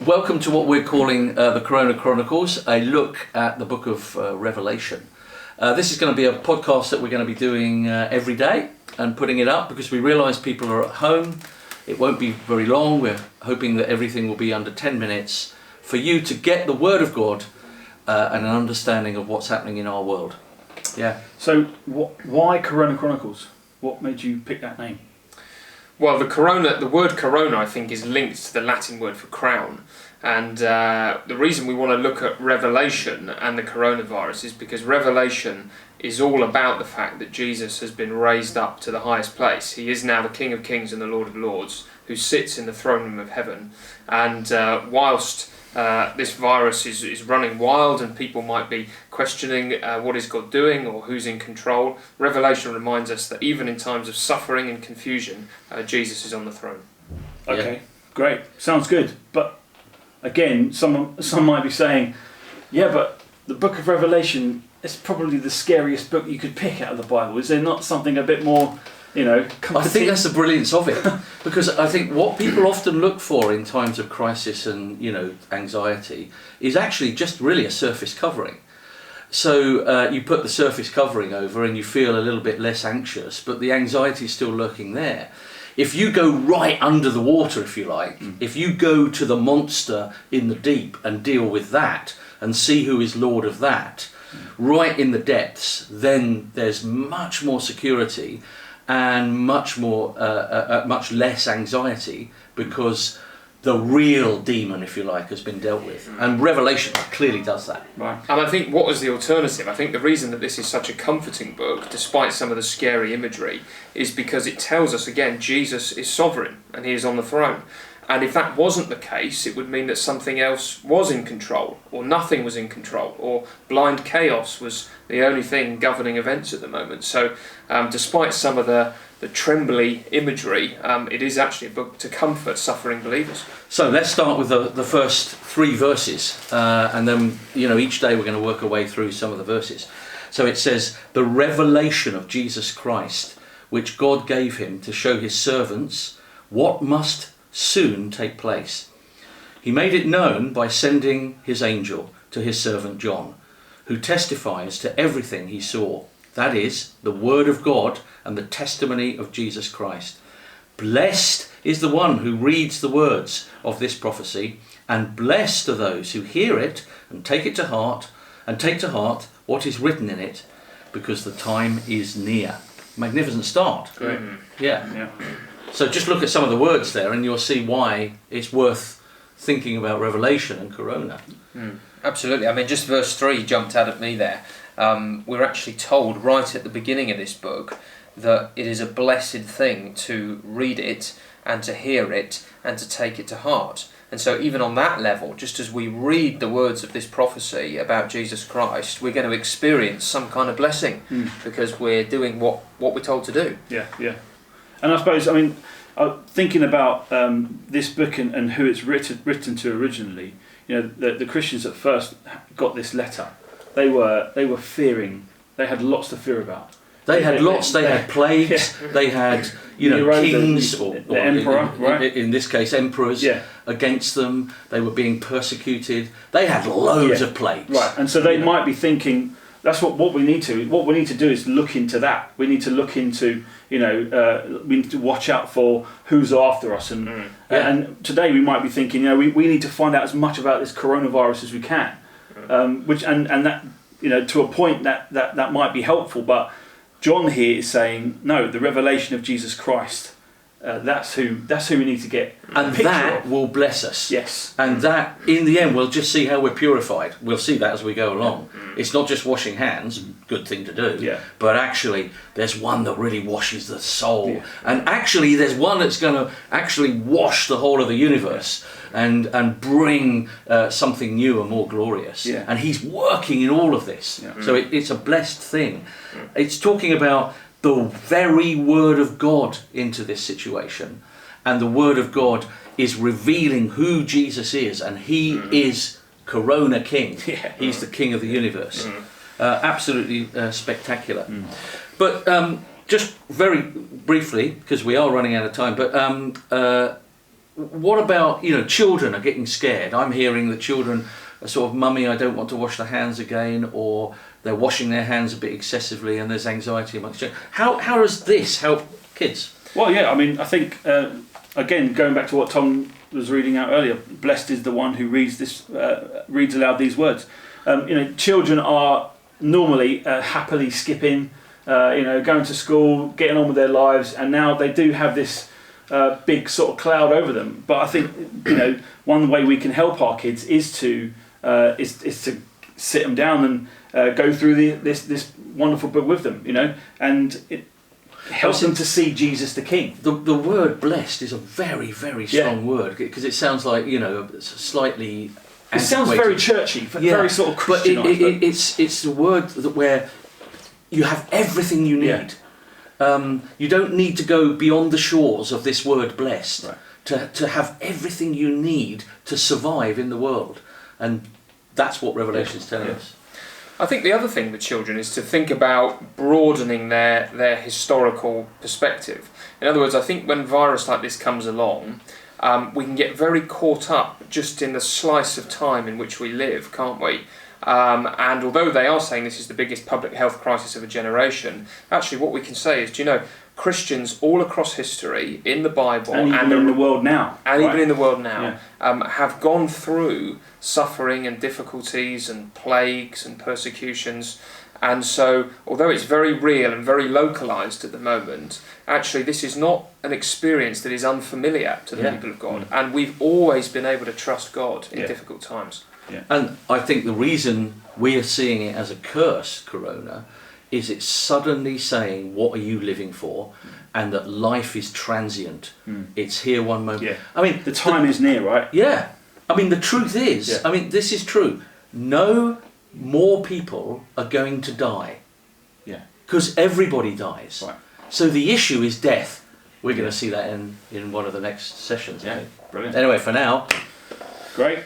Welcome to what we're calling the Corona Chronicles, a look at the book of Revelation. This is going to be a podcast that we're going to be doing every day and putting it up because we realise people are at home. It won't be very long. We're hoping that everything will be under 10 minutes for you to get the Word of God and an understanding of what's happening in our world. Yeah. So why Corona Chronicles? What made you pick that name? Well, the word corona, I think, is linked to the Latin word for crown. And the reason we want to look at Revelation and the coronavirus is because Revelation is all about the fact that Jesus has been raised up to the highest place. He is now the King of Kings and the Lord of Lords, who sits in the throne room of heaven. And whilst this virus is running wild and people might be questioning what is God doing or who's in control, Revelation reminds us that even in times of suffering and confusion, Jesus is on the throne. Okay, great. Sounds good. But again, some might be saying, yeah, but the book of Revelation is probably the scariest book you could pick out of the Bible. Is there not something a bit more, comforting? I think that's the brilliance of it, because I think what people often look for in times of crisis and anxiety is actually just really a surface covering. So you put the surface covering over and you feel a little bit less anxious, but the anxiety is still lurking there. If you go right under the water, if you like, if you go to the monster in the deep and deal with that and see who is Lord of that, right in the depths, then there's much more security and much less anxiety, because the real demon, if you like, has been dealt with. And Revelation clearly does that. Right. And I think what was the alternative? I think the reason that this is such a comforting book, despite some of the scary imagery, is because it tells us, again, Jesus is sovereign and he is on the throne. And if that wasn't the case, it would mean that something else was in control, or nothing was in control, or blind chaos was the only thing governing events at the moment. So despite some of the trembly imagery, it is actually a book to comfort suffering believers. So let's start with the first 3 verses, and then each day we're going to work our way through some of the verses. So it says, the revelation of Jesus Christ, which God gave him to show his servants what must soon take place. He made it known by sending his angel to his servant John, who testifies to everything he saw. That is, the word of God and the testimony of Jesus Christ. Blessed is the one who reads the words of this prophecy, and blessed are those who hear it and take to heart what is written in it, because the time is near. Magnificent start. Great. Yeah. So just look at some of the words there and you'll see why it's worth thinking about Revelation and Corona. Absolutely. I mean, just verse 3 jumped out at me there. We're actually told right at the beginning of this book that it is a blessed thing to read it and to hear it and to take it to heart. And so even on that level, just as we read the words of this prophecy about Jesus Christ, we're going to experience some kind of blessing because we're doing what we're told to do. Yeah. And I suppose, thinking about this book and who it's written to originally, the Christians at first got this letter. They were fearing. They had lots to fear about. They had plagues. Yeah. They had kings or emperor, right? In this case, emperors against them. They were being persecuted. They had loads of plagues. Right, and so they might be thinking, that's what we need to. What we need to do is look into that. We need to look into, we need to watch out for who's after us. And today we might be thinking, we need to find out as much about this coronavirus as we can. Which and that, to a point that might be helpful. But John here is saying, no, the revelation of Jesus Christ. That's who we need to get. And that will bless us. Yes. And that, in the end, we'll just see how we're purified. We'll see that as we go along. It's not just washing hands, good thing to do. Yeah. But actually, there's one that really washes the soul. Yeah. And actually, there's one that's going to actually wash the whole of the universe and bring something new and more glorious. Yeah. And he's working in all of this. Yeah. So it's a blessed thing. It's talking about the very word of God into this situation, and the word of God is revealing who Jesus is, and he is Corona King. He's the King of the universe. Absolutely spectacular. But just very briefly, because we are running out of time, but what about, you know, children are getting scared. I'm hearing that children are sort of, mummy, I don't want to wash the hands again, or they're washing their hands a bit excessively, and there's anxiety amongst children. How does this help kids? Well, yeah, I mean, I think, again, going back to what Tom was reading out earlier, blessed is the one who reads aloud these words. You know, children are normally happily skipping, going to school, getting on with their lives, and now they do have this big sort of cloud over them. But I think, you know, one way we can help our kids is to sit them down and go through this wonderful book with them, you know, and it helps them to see Jesus the King. The word blessed is a very, very strong word, because it sounds like, you know, It slightly... sounds very churchy, very sort of Christian. But it's a word where you have everything you need. You don't need to go beyond the shores of this word blessed to have everything you need to survive in the world. And that's what Revelation is telling us. I think the other thing with children is to think about broadening their historical perspective. In other words, I think when virus like this comes along, we can get very caught up just in the slice of time in which we live, can't we? And although they are saying this is the biggest public health crisis of a generation, actually what we can say is, do you know, Christians all across history, in the Bible, and even in the world now, even in the world now, have gone through suffering and difficulties and plagues and persecutions. And so, although it's very real and very localised at the moment, actually this is not an experience that is unfamiliar to the people of God. And we've always been able to trust God in difficult times. Yeah. And I think the reason we are seeing it as a curse, Corona, is it's suddenly saying, what are you living for? And that life is transient. It's here one moment. Yeah. I mean, the time is near, right? Yeah. I mean, the truth is, I mean, this is true. No more people are going to die. Yeah. Because everybody dies. Right. So the issue is death. We're going to see that in one of the next sessions. Yeah. Brilliant. Anyway, for now. Great.